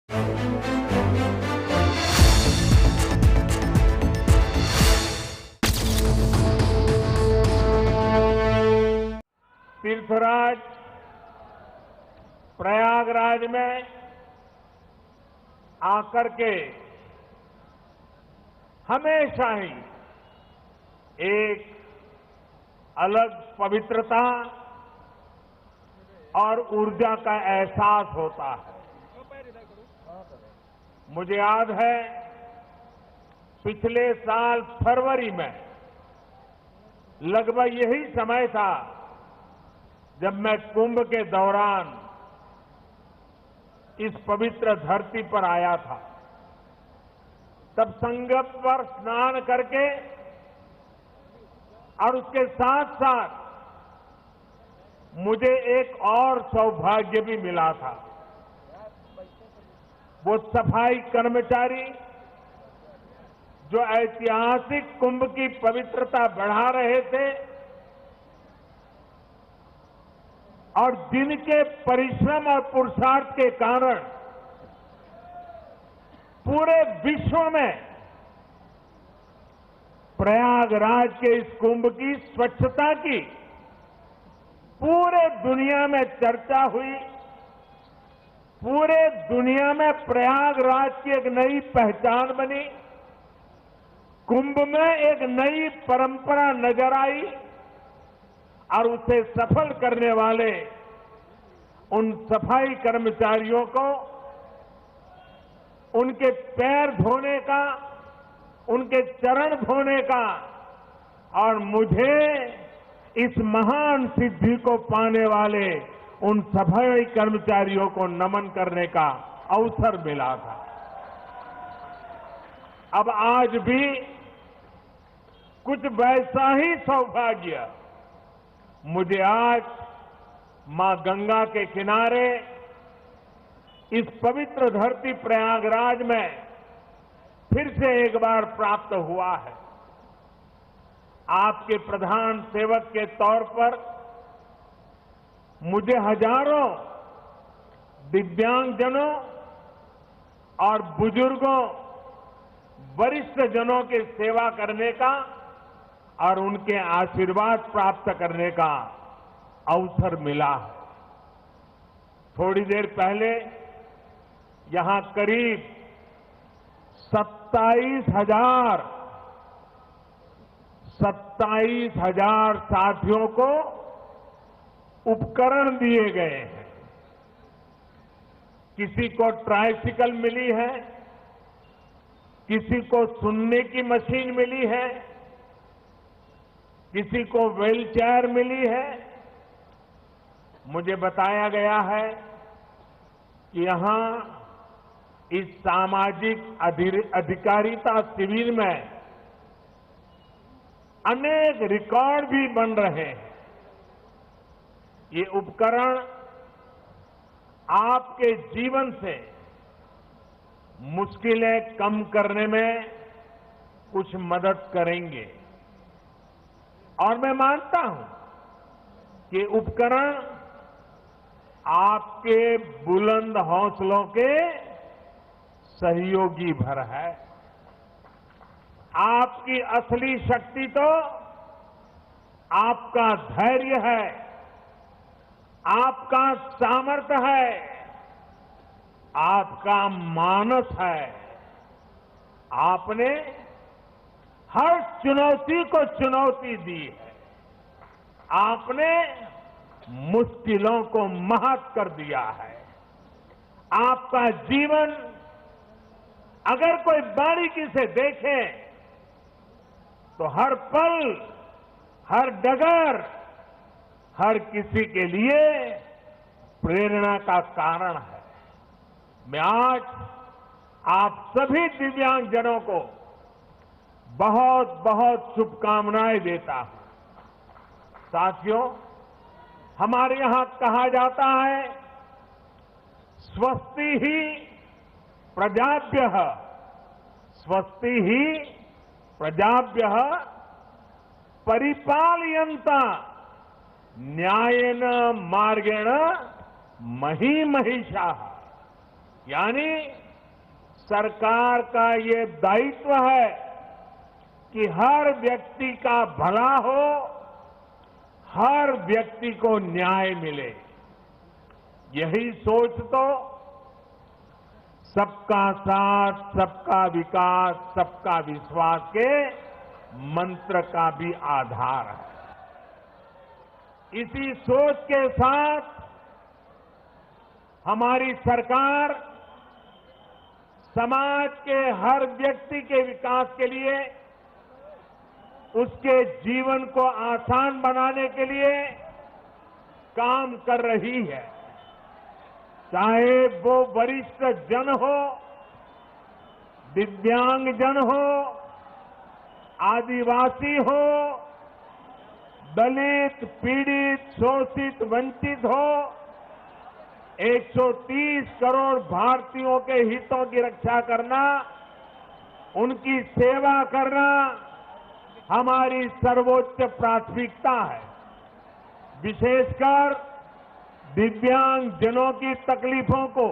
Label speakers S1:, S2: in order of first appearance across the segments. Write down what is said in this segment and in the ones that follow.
S1: तीर्थराज प्रयागराज में आकर के हमेशा ही एक अलग पवित्रता और ऊर्जा का एहसास होता है। मुझे याद है पिछले साल फरवरी में लगभग यही समय था जब मैं कुंभ के दौरान इस पवित्र धरती पर आया था। तब संगम पर स्नान करके और उसके साथ साथ मुझे एक और सौभाग्य भी मिला था। वो सफाई कर्मचारी जो ऐतिहासिक कुंभ की पवित्रता बढ़ा रहे थे और जिनके परिश्रम और पुरुषार्थ के कारण पूरे विश्व में प्रयागराज के इस कुंभ की स्वच्छता की पूरे दुनिया में चर्चा हुई। पूरे दुनिया में प्रयागराज की एक नई पहचान बनी। कुंभ में एक नई परंपरा नजर आई और उसे सफल करने वाले उन सफाई कर्मचारियों को उनके पैर धोने का, उनके चरण धोने का और मुझे इस महान सिद्धि को पाने वाले उन सफाई कर्मचारियों को नमन करने का अवसर मिला था। अब आज भी कुछ वैसा ही सौभाग्य मुझे आज मां गंगा के किनारे इस पवित्र धरती प्रयागराज में फिर से एक बार प्राप्त हुआ है। आपके प्रधान सेवक के तौर पर मुझे हजारों दिव्यांगजनों और बुजुर्गों, वरिष्ठ जनों की सेवा करने का और उनके आशीर्वाद प्राप्त करने का अवसर मिला है। थोड़ी देर पहले यहां करीब 27,000 साथियों को उपकरण दिए गए हैं। किसी को ट्राइसिकल मिली है, किसी को सुनने की मशीन मिली है, किसी को व्हील चेयर मिली है। मुझे बताया गया है कि यहां इस सामाजिक अधिकारिता शिविर में अनेक रिकॉर्ड भी बन रहे हैं। ये उपकरण आपके जीवन से मुश्किलें कम करने में कुछ मदद करेंगे और मैं मानता हूं कि उपकरण आपके बुलंद हौसलों के सहयोगी भर है। आपकी असली शक्ति तो आपका धैर्य है, आपका सामर्थ्य है, आपका मानस है। आपने हर चुनौती को चुनौती दी है। आपने मुश्किलों को महत कर दिया है। आपका जीवन अगर कोई बारीकी से देखे तो हर पल, हर डगर, हर किसी के लिए प्रेरणा का कारण है। मैं आज आप सभी दिव्यांगजनों को बहुत बहुत शुभकामनाएं देता हूं। साथियों, हमारे यहां कहा जाता है स्वस्ति ही प्रजाभ्यः, स्वस्ति ही प्रजाभ्यः परिपालयन्ता न्यायेन मार्गेण महीमहिषाः। यानी सरकार का ये दायित्व है कि हर व्यक्ति का भला हो, हर व्यक्ति को न्याय मिले। यही सोच तो सबका साथ, सबका विकास, सबका विश्वास के मंत्र का भी आधार है। इसी सोच के साथ हमारी सरकार समाज के हर व्यक्ति के विकास के लिए, उसके जीवन को आसान बनाने के लिए काम कर रही है। चाहे वो वरिष्ठ जन हो, दिव्यांग जन हो, आदिवासी हो, दलित, पीड़ित, शोषित, वंचित हो, 130 करोड़ भारतीयों के हितों की रक्षा करना, उनकी सेवा करना हमारी सर्वोच्च प्राथमिकता है। विशेषकर दिव्यांग जनों की तकलीफों को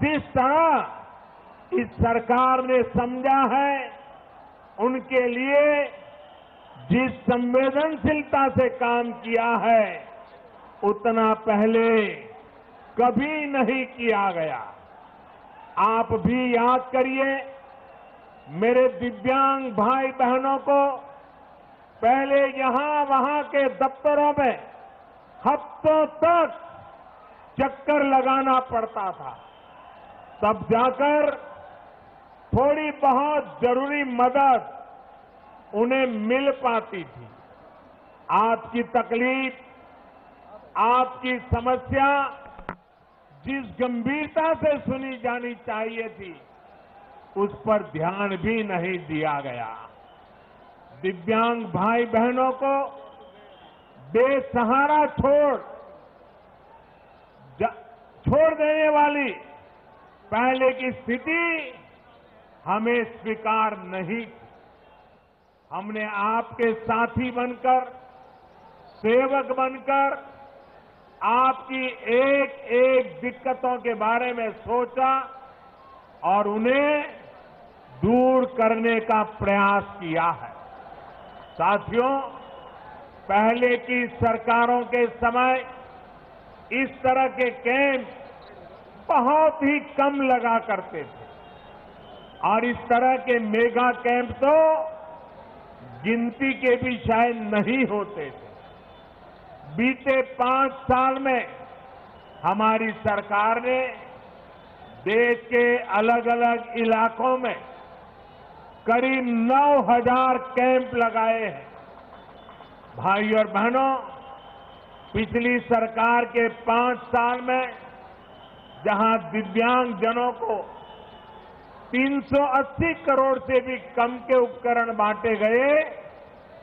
S1: जिस तरह इस सरकार ने समझा है, उनके लिए जिस संवेदनशीलता से काम किया है, उतना पहले कभी नहीं किया गया। आप भी याद करिए, मेरे दिव्यांग भाई बहनों को पहले यहां वहां के दफ्तरों में हफ्तों तक चक्कर लगाना पड़ता था, तब जाकर थोड़ी बहुत जरूरी मदद उन्हें मिल पाती थी। आपकी तकलीफ, आपकी समस्या जिस गंभीरता से सुनी जानी चाहिए थी, उस पर ध्यान भी नहीं दिया गया। दिव्यांग भाई बहनों को बेसहारा छोड़ देने वाली पहले की स्थिति हमें स्वीकार नहीं। हमने आपके साथी बनकर, सेवक बनकर आपकी एक एक दिक्कतों के बारे में सोचा और उन्हें दूर करने का प्रयास किया है। साथियों, पहले की सरकारों के समय इस तरह के कैंप बहुत ही कम लगा करते थे और इस तरह के मेगा कैंप तो गिनती के भी शायद नहीं होते थे। बीते 5 साल में हमारी सरकार ने देश के अलग अलग इलाकों में करीब 9,000 कैंप लगाए हैं। भाई और बहनों, पिछली सरकार के 5 साल में जहां दिव्यांग जनों को 380 करोड़ से भी कम के उपकरण बांटे गए,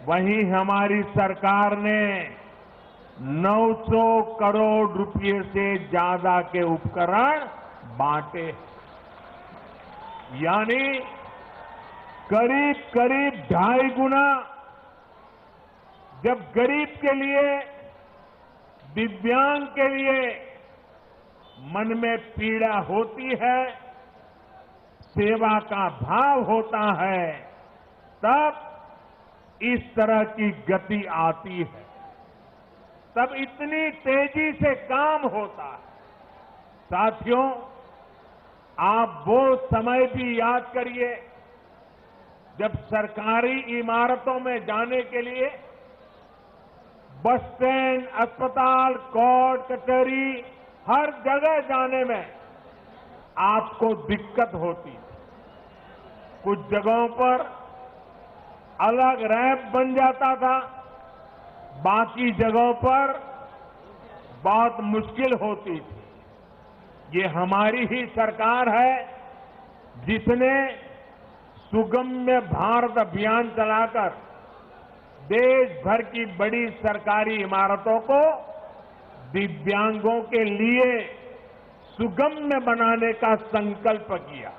S1: वहीं हमारी सरकार ने 900 करोड़ रुपए से ज्यादा के उपकरण बांटे। यानी करीब करीब 2.5 गुना। जब गरीब के लिए, दिव्यांग के लिए मन में पीड़ा होती है, सेवा का भाव होता है, तब इस तरह की गति आती है, तब इतनी तेजी से काम होता है। साथियों, आप वो समय भी याद करिए जब सरकारी इमारतों में जाने के लिए बस स्टैंड, अस्पताल, कोर्ट, कचहरी, हर जगह जाने में आपको दिक्कत होती थी। कुछ जगहों पर अलग रैंप बन जाता था, बाकी जगहों पर बहुत मुश्किल होती थी। ये हमारी ही सरकार है जिसने सुगम्य भारत अभियान चलाकर देश भर की बड़ी सरकारी इमारतों को दिव्यांगों के लिए सुगम्य बनाने का संकल्प किया।